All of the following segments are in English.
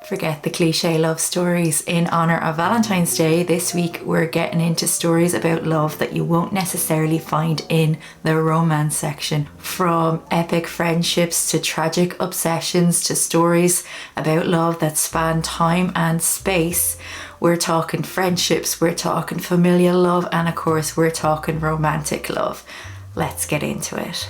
Forget the cliche love stories. In honor of Valentine's Day, this week we're getting into stories about love that you won't necessarily find in the romance section. From epic friendships to tragic obsessions to stories about love that span time and space. We're talking friendships, we're talking familial love, and of course we're talking romantic love. Let's get into it.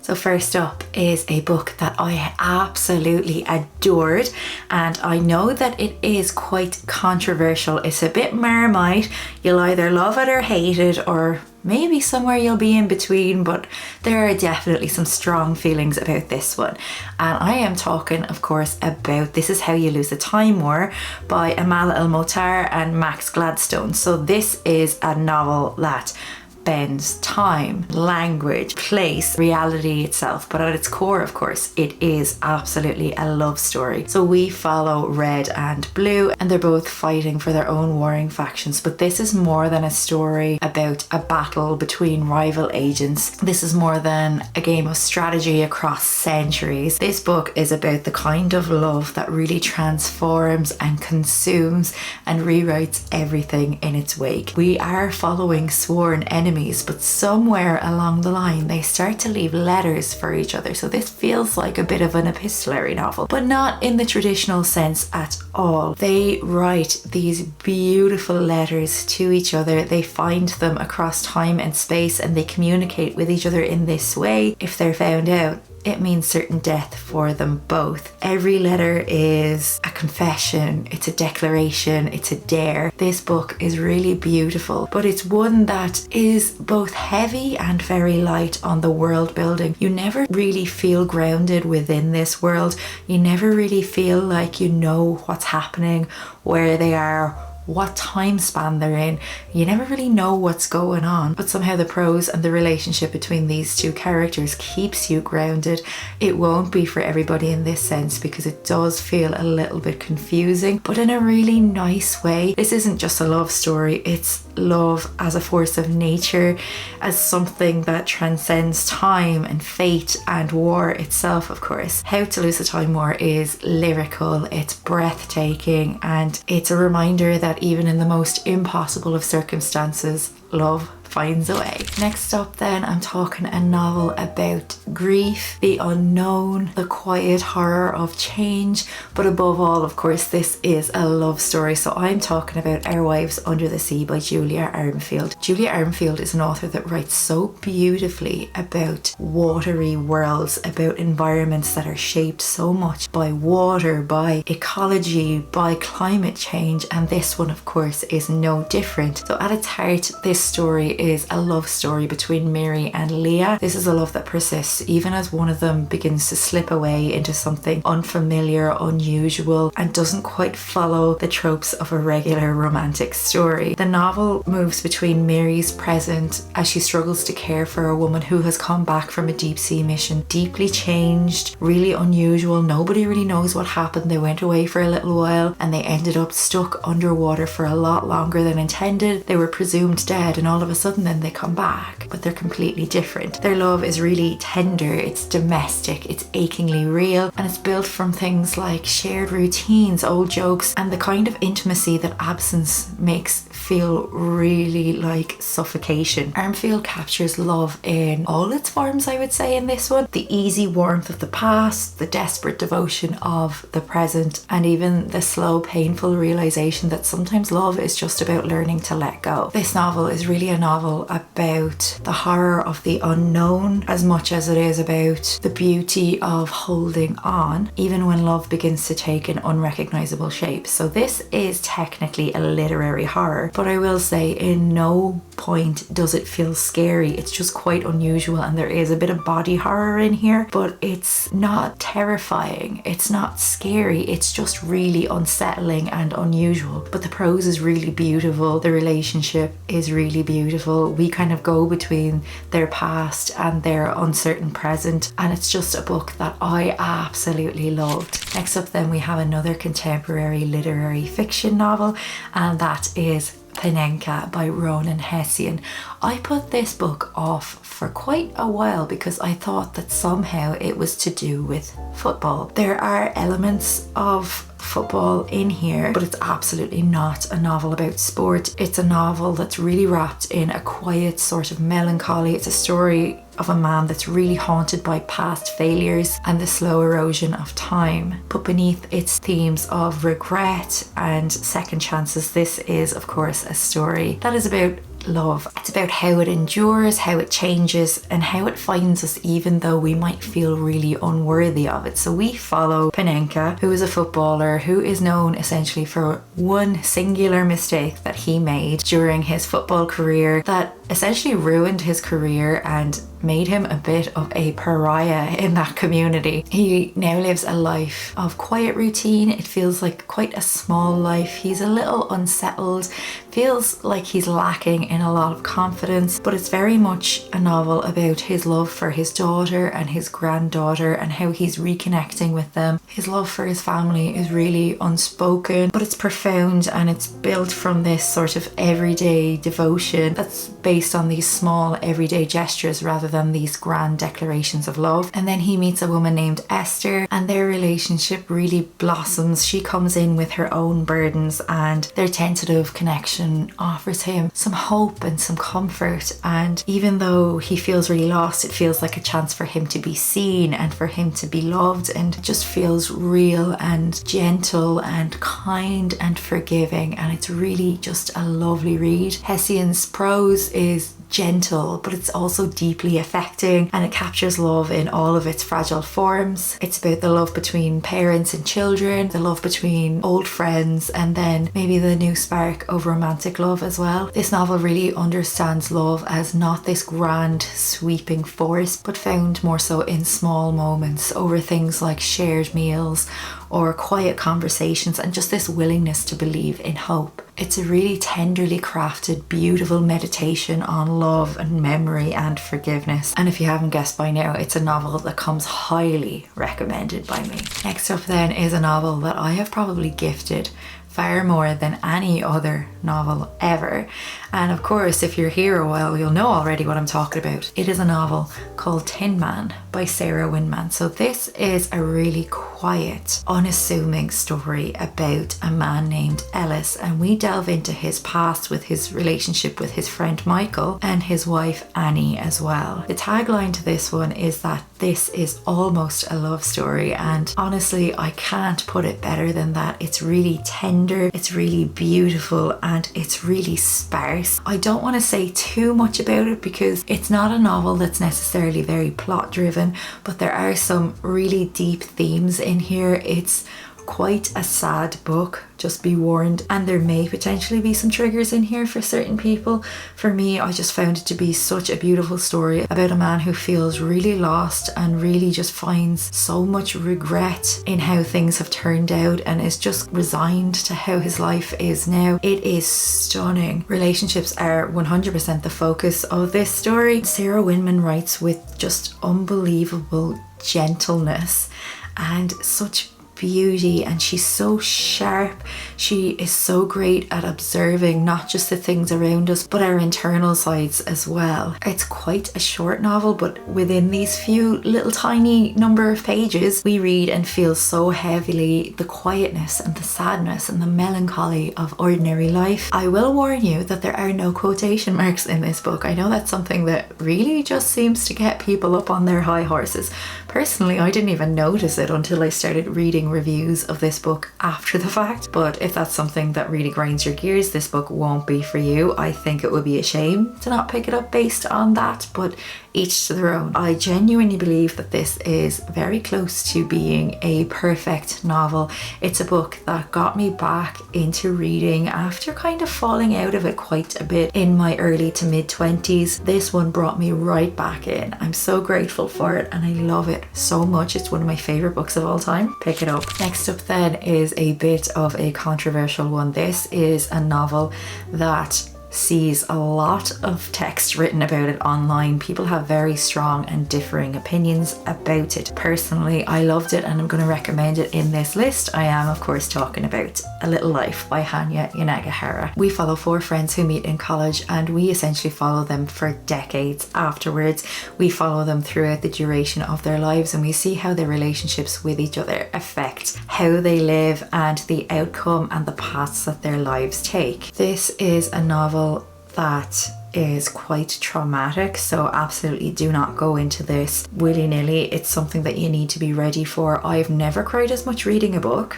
So first up is a book that I absolutely adored, and I know that it is quite controversial. It's a bit Marmite. You'll either love it or hate it, or maybe somewhere you'll be in between, but there are definitely some strong feelings about this one. And I am talking, of course, about This Is How You Lose the Time War by Amal El-Mohtar and Max Gladstone. So this is a novel that bends time, language, place, reality itself, but at its core, of course, it is absolutely a love story. So we follow Red and Blue, and they're both fighting for their own warring factions, but this is more than a story about a battle between rival agents. This is more than a game of strategy across centuries. This book is about the kind of love that really transforms and consumes and rewrites everything in its wake. We are following sworn enemies, but somewhere along the line they start to leave letters for each other. So this feels like a bit of an epistolary novel, but not in the traditional sense at all. They write these beautiful letters to each other. They find them across time and space, and they communicate with each other in this way. If they're found out, it means certain death for them both. Every letter is a confession, it's a declaration, it's a dare. This book is really beautiful, but it's one that is both heavy and very light on the world building. You never really feel grounded within this world. You never really feel like you know what's happening, where they are, what time span they're in. You never really know what's going on, but somehow the prose and the relationship between these two characters keeps you grounded. It won't be for everybody in this sense, because it does feel a little bit confusing, but in a really nice way. This isn't just a love story, it's love as a force of nature, as something that transcends time and fate and war itself, of course. How to Lose the Time War is lyrical, it's breathtaking, and it's a reminder that even in the most impossible of circumstances, love finds a way. Next up then, I'm talking a novel about grief, the unknown, the quiet horror of change, but above all, of course, this is a love story. So I'm talking about Our Wives Under the Sea by Julia Armfield. Julia Armfield is an author that writes so beautifully about watery worlds, about environments that are shaped so much by water, by ecology, by climate change, and this one, of course, is no different. So at its heart, this story is a love story between Mary and Leah. This is a love that persists even as one of them begins to slip away into something unfamiliar, unusual, and doesn't quite follow the tropes of a regular romantic story. The novel moves between Mary's present as she struggles to care for a woman who has come back from a deep sea mission, deeply changed, really unusual. Nobody really knows what happened. They went away for a little while and they ended up stuck underwater for a lot longer than intended. They were presumed dead, and all of a sudden then they come back, but they're completely different. Their love is really tender, it's domestic, it's achingly real, and it's built from things like shared routines, old jokes, and the kind of intimacy that absence makes feel really like suffocation. Armfield captures love in all its forms, I would say, in this one. The easy warmth of the past, the desperate devotion of the present, and even the slow, painful realization that sometimes love is just about learning to let go. This novel is really a novel about the horror of the unknown as much as it is about the beauty of holding on, even when love begins to take an unrecognizable shape. So this is technically a literary horror, but I will say in no point does it feel scary. It's just quite unusual, and there is a bit of body horror in here, but it's not terrifying, it's not scary, it's just really unsettling and unusual. But the prose is really beautiful, the relationship is really beautiful. We kind of go between their past and their uncertain present, and it's just a book that I absolutely loved. Next up then, we have another contemporary literary fiction novel, and that is Panenka by Ronan Hessian. I put this book off for quite a while because I thought that somehow it was to do with football. There are elements of football in here, but it's absolutely not a novel about sport. It's a novel that's really wrapped in a quiet sort of melancholy. It's a story of a man that's really haunted by past failures and the slow erosion of time. But beneath its themes of regret and second chances, this is, of course, a story that is about love. It's about how it endures, how it changes, and how it finds us even though we might feel really unworthy of it. So we follow Panenka, who is a footballer who is known essentially for one singular mistake that he made during his football career that essentially ruined his career and made him a bit of a pariah in that community. He now lives a life of quiet routine. It feels like quite a small life. He's a little unsettled, feels like he's lacking in a lot of confidence, but it's very much a novel about his love for his daughter and his granddaughter and how he's reconnecting with them. His love for his family is really unspoken, but it's profound, and it's built from this sort of everyday devotion that's based on these small everyday gestures rather than these grand declarations of love. And then he meets a woman named Esther, and their relationship really blossoms. She comes in with her own burdens, and their tentative connection offers him some hope and some comfort. And even though he feels really lost, it feels like a chance for him to be seen and for him to be loved, and it just feels real and gentle and kind and forgiving, and it's really just a lovely read. Hessian's prose is gentle, but it's also deeply affecting, and it captures love in all of its fragile forms. It's about the love between parents and children, the love between old friends, and then maybe the new spark of romantic love as well. This novel really understands love as not this grand sweeping force, but found more so in small moments over things like shared meals or quiet conversations, and just this willingness to believe in hope. It's a really tenderly crafted, beautiful meditation on love and memory and forgiveness. And if you haven't guessed by now, it's a novel that comes highly recommended by me. Next up then is a novel that I have probably gifted far more than any other novel ever. And of course, if you're here a while, you'll know already what I'm talking about. It is a novel called Tin Man by Sarah Winman. So this is a really quiet, unassuming story about a man named Ellis, and we delve into his past with his relationship with his friend Michael and his wife Annie as well. The tagline to this one is that this is almost a love story, and honestly, I can't put it better than that. It's really tender, it's really beautiful, and it's really sparse. I don't want to say too much about it because it's not a novel that's necessarily very plot driven, but there are some really deep themes in here. It's quite a sad book, just be warned, and there may potentially be some triggers in here for certain people. For me, I just found it to be such a beautiful story about a man who feels really lost and really just finds so much regret in how things have turned out and is just resigned to how his life is now. It is stunning. Relationships are 100% the focus of this story. Sarah Winman writes with just unbelievable gentleness and such beauty, and she's so sharp. She is so great at observing not just the things around us but our internal sides as well. It's quite a short novel, but within these few little tiny number of pages we read and feel so heavily the quietness and the sadness and the melancholy of ordinary life. I will warn you that there are no quotation marks in this book. I know that's something that really just seems to get people up on their high horses. Personally, I didn't even notice it until I started reading reviews of this book after the fact, but if that's something that really grinds your gears, this book won't be for you. I think it would be a shame to not pick it up based on that, but each to their own. I genuinely believe that this is very close to being a perfect novel. It's a book that got me back into reading after kind of falling out of it quite a bit in my early to mid 20s. This one brought me right back in. I'm so grateful for it and I love it so much. It's one of my favorite books of all time. Pick it up. Next up then is a bit of a controversial one. This is a novel that sees a lot of text written about it online. People have very strong and differing opinions about it. Personally, I loved it and I'm going to recommend it in this list. I am, of course, talking about A Little Life by Hanya Yanagihara. We follow 4 friends who meet in college, and we essentially follow them for decades afterwards. We follow them throughout the duration of their lives, and we see how their relationships with each other affect how they live and the outcome and the paths that their lives take. This is a novel that is quite traumatic, so absolutely do not go into this willy-nilly. It's something that you need to be ready for. I've never cried as much reading a book.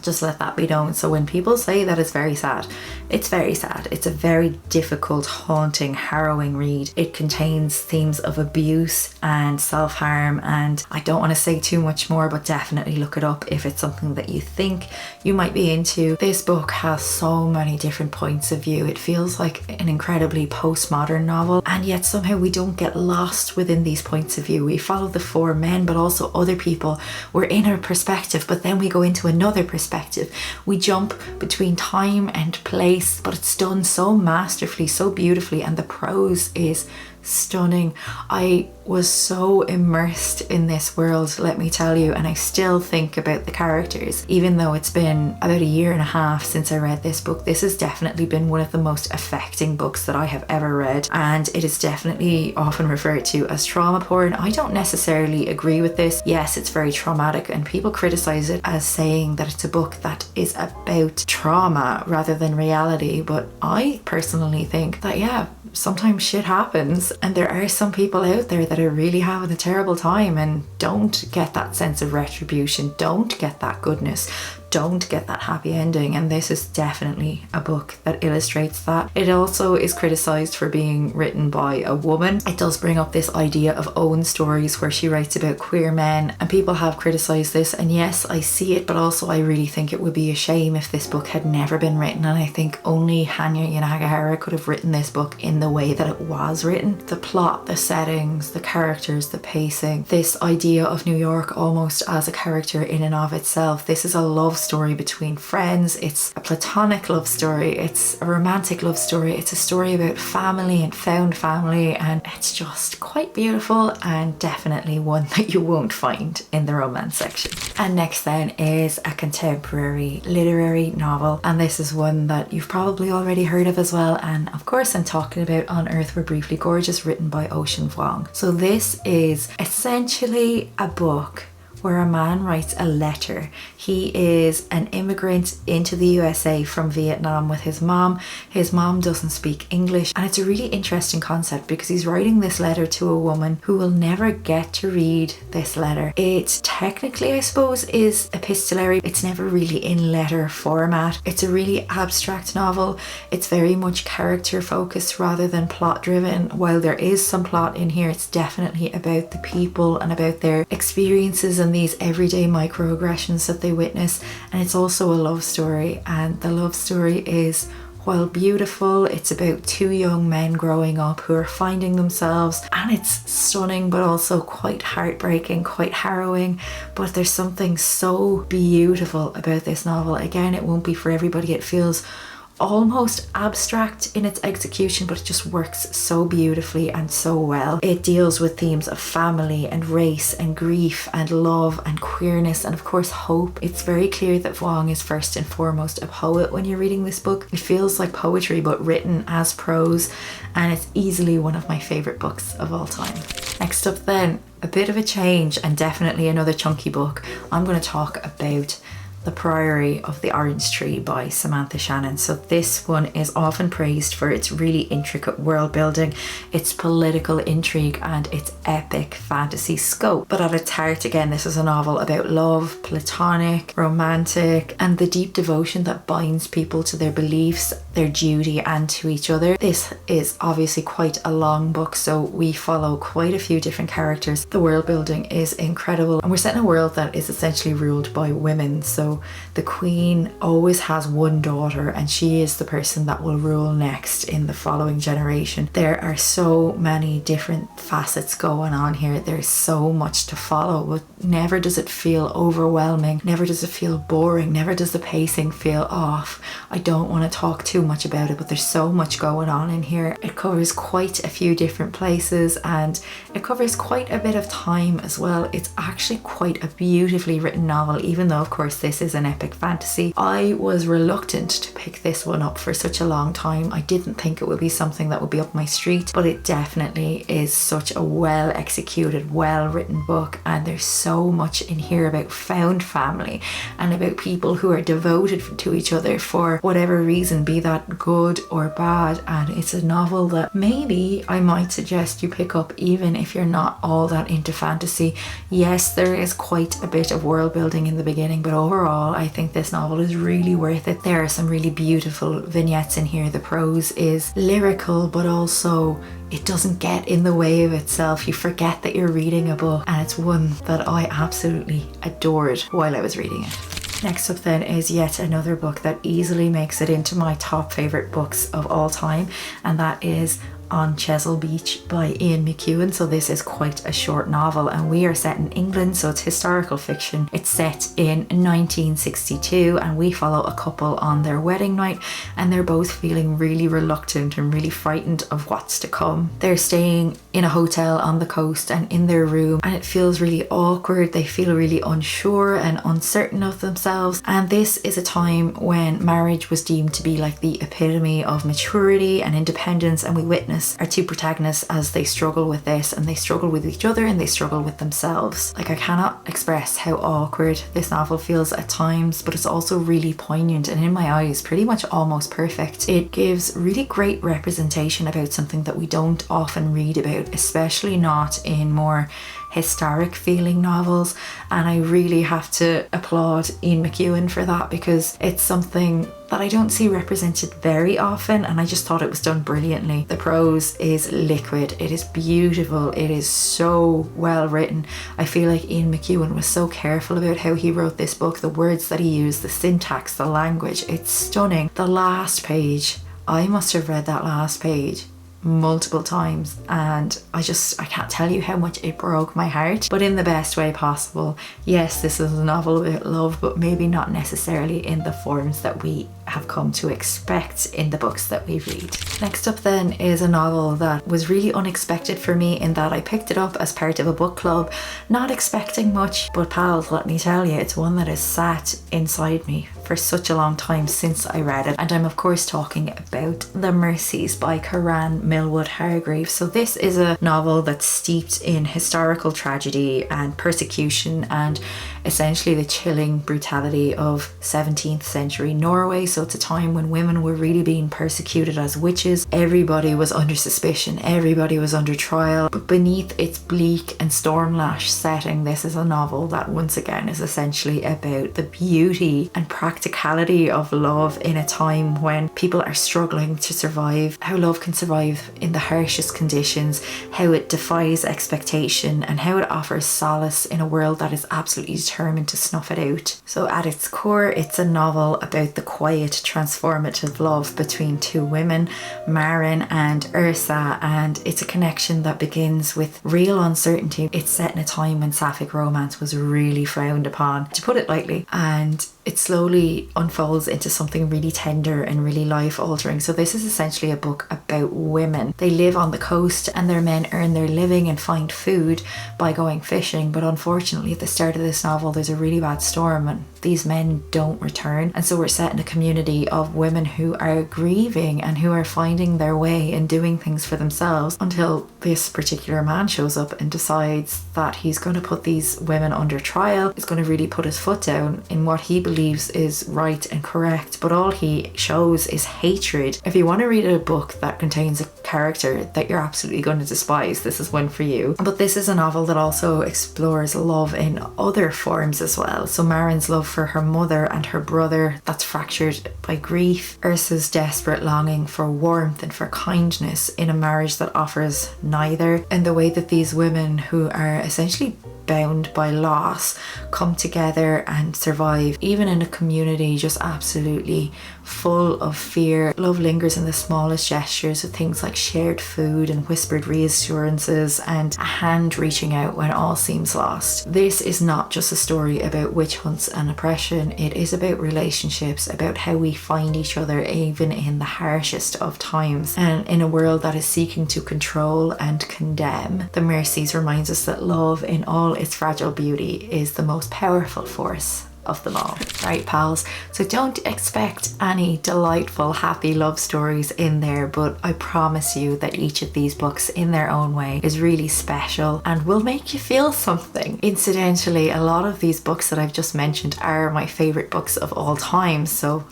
Just let that be known. So when people say that it's very sad, it's very sad. It's a very difficult, haunting, harrowing read. It contains themes of abuse and self-harm, and I don't want to say too much more, but definitely look it up if it's something that you think you might be into. This book has so many different points of view. It feels like an incredibly postmodern novel, and yet somehow we don't get lost within these points of view. We follow the 4 men, but also other people. We're in a perspective, but then we go into another perspective. We jump between time and place, but it's done so masterfully, so beautifully, and the prose is stunning. I was so immersed in this world, let me tell you, and I still think about the characters. Even though it's been about a year and a half since I read this book, this has definitely been one of the most affecting books that I have ever read, and it is definitely often referred to as trauma porn. I don't necessarily agree with this. Yes, it's very traumatic, and people criticize it as saying that it's a book that is about trauma rather than reality, but I personally think that, yeah, sometimes shit happens, and there are some people out there that are really having a terrible time and don't get that sense of retribution, don't get that goodness, don't get that happy ending, and this is definitely a book that illustrates that. It also is criticized for being written by a woman. It does bring up this idea of own stories where she writes about queer men, and people have criticized this, and yes, I see it, but also I really think it would be a shame if this book had never been written, and I think only Hanya Yanagihara could have written this book in the way that it was written. The plot, the settings, the characters, the pacing, this idea of New York almost as a character in and of itself. This is a love story between friends. It's a platonic love story. It's a romantic love story. It's a story about family and found family, and it's just quite beautiful, and definitely one that you won't find in the romance section. And next then is a contemporary literary novel, and this is one that you've probably already heard of as well, and of course I'm talking about On Earth We're Briefly Gorgeous, written by Ocean Vuong. So this is essentially a book where a man writes a letter. He is an immigrant into the USA from Vietnam with his mom. His mom doesn't speak English, and it's a really interesting concept because he's writing this letter to a woman who will never get to read this letter. It technically, I suppose, is epistolary. It's never really in letter format. It's a really abstract novel. It's very much character focused rather than plot driven. While there is some plot in here, it's definitely about the people and about their experiences and these everyday microaggressions that they witness. And it's also a love story, and the love story is, while beautiful, it's about 2 young men growing up who are finding themselves, and it's stunning but also quite heartbreaking, quite harrowing. But there's something so beautiful about this novel. Again, it won't be for everybody. It feels almost abstract in its execution, but it just works so beautifully and so well. It deals with themes of family and race and grief and love and queerness and of course hope. It's very clear that Vuong is first and foremost a poet when you're reading this book. It feels like poetry but written as prose, and it's easily one of my favorite books of all time. Next up then, a bit of a change and definitely another chunky book. I'm going to talk about The Priory of the Orange Tree by Samantha Shannon. So this one is often praised for its really intricate world building, its political intrigue and its epic fantasy scope. But at its heart, again, this is a novel about love, platonic, romantic, and the deep devotion that binds people to their beliefs, their duty and to each other. This is obviously quite a long book, so we follow quite a few different characters. The world building is incredible, and we're set in a world that is essentially ruled by women. So the queen always has one daughter, and she is the person that will rule next in the following generation. There are so many different facets going on here. There's so much to follow, but never does it feel overwhelming. Never does it feel boring. Never does the pacing feel off. I don't want to talk too much about it, but there's so much going on in here. It covers quite a few different places and it covers quite a bit of time as well. It's actually quite a beautifully written novel, even though of course this is an epic fantasy. I was reluctant to pick this one up for such a long time. I didn't think it would be something that would be up my street, but it definitely is such a well executed, well written book, and there's so much in here about found family and about people who are devoted to each other for whatever reason, be that good or bad. And it's a novel that maybe I might suggest you pick up even if you're not all that into fantasy. Yes, there is quite a bit of world building in the beginning, but overall I think this novel is really worth it. There are some really beautiful vignettes in here. The prose is lyrical, but also it doesn't get in the way of itself. You forget that you're reading a book, and it's one that I absolutely adored while I was reading it. Next up then is yet another book that easily makes it into my top favourite books of all time, and that is On Chesil Beach by Ian McEwan. So this is quite a short novel, and we are set in England, so it's historical fiction. It's set in 1962 and we follow a couple on their wedding night, and they're both feeling really reluctant and really frightened of what's to come. They're staying in a hotel on the coast and in their room, and it feels really awkward. They feel really unsure and uncertain of themselves, and this is a time when marriage was deemed to be like the epitome of maturity and independence, and we witness our two protagonists as they struggle with this, and they struggle with each other and they struggle with themselves. Like, I cannot express how awkward this novel feels at times, but it's also really poignant and in my eyes pretty much almost perfect. It gives really great representation about something that we don't often read about, especially not in more historic feeling novels, and I really have to applaud Ian McEwan for that, because it's something that I don't see represented very often, and I just thought it was done brilliantly. The prose is liquid, it is beautiful, it is so well written. I feel like Ian McEwan was so careful about how he wrote this book, the words that he used, the syntax, the language, it's stunning. The last page, I must have read that last page multiple times, and I can't tell you how much it broke my heart, but in the best way possible. Yes, this is a novel about love, but maybe not necessarily in the forms that we have come to expect in the books that we read. Next up then is a novel that was really unexpected for me, in that I picked it up as part of a book club, not expecting much, but pals, let me tell you, it's one that has sat inside me for such a long time since I read it, and I'm of course talking about The Mercies by Karan Millwood Hargreaves. So this is a novel that's steeped in historical tragedy and persecution and essentially the chilling brutality of 17th century Norway. So it's a time when women were really being persecuted as witches. Everybody was under suspicion, everybody was under trial, but beneath its bleak and storm-lashed setting, this is a novel that once again is essentially about the beauty and practicality of love in a time when people are struggling to survive, how love can survive in the harshest conditions, how it defies expectation, and how it offers solace in a world that is absolutely determined to snuff it out. So at its core, it's a novel about the quiet, transformative love between two women, Maren and Ursa, and it's a connection that begins with real uncertainty. It's set in a time when sapphic romance was really frowned upon, to put it lightly, and it slowly unfolds into something really tender and really life-altering. So this is essentially a book about women. They live on the coast and their men earn their living and find food by going fishing, but unfortunately at the start of this novel there's a really bad storm and these men don't return, and so we're set in a community of women who are grieving and who are finding their way and doing things for themselves, until this particular man shows up and decides that he's going to put these women under trial. He's going to really put his foot down in what he believes is right and correct, but all he shows is hatred. If you want to read a book that contains a character that you're absolutely going to despise, this is one for you. But this is a novel that also explores love in other forms as well. So Maren's love for her mother and her brother that's fractured by grief, Ursa's desperate longing for warmth and for kindness in a marriage that offers neither, and the way that these women who are essentially bound by loss come together and survive, even in a community just absolutely full of fear. Love lingers in the smallest gestures, of things like shared food and whispered reassurances and a hand reaching out when all seems lost. This is not just a story about witch hunts and oppression. It is about relationships, about how we find each other even in the harshest of times. And in a world that is seeking to control and condemn, the Mercies reminds us that love in all its fragile beauty is the most powerful force of them all. Right, pals? So don't expect any delightful, happy love stories in there, but I promise you that each of these books in their own way is really special and will make you feel something. Incidentally, a lot of these books that I've just mentioned are my favorite books of all time, so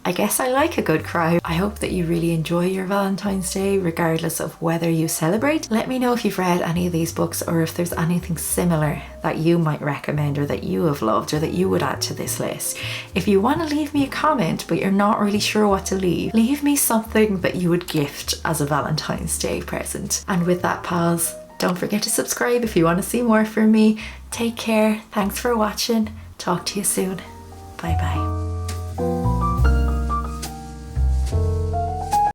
I guess I like a good cry. I hope that you really enjoy your Valentine's Day, regardless of whether you celebrate. Let me know if you've read any of these books, or if there's anything similar that you might recommend, or that you have loved, or that you would add to this list. If you want to leave me a comment, but you're not really sure what to leave me something that you would gift as a Valentine's Day present. And with that, pals, don't forget to subscribe if you want to see more from me. Take care. Thanks for watching. Talk to you soon. Bye bye.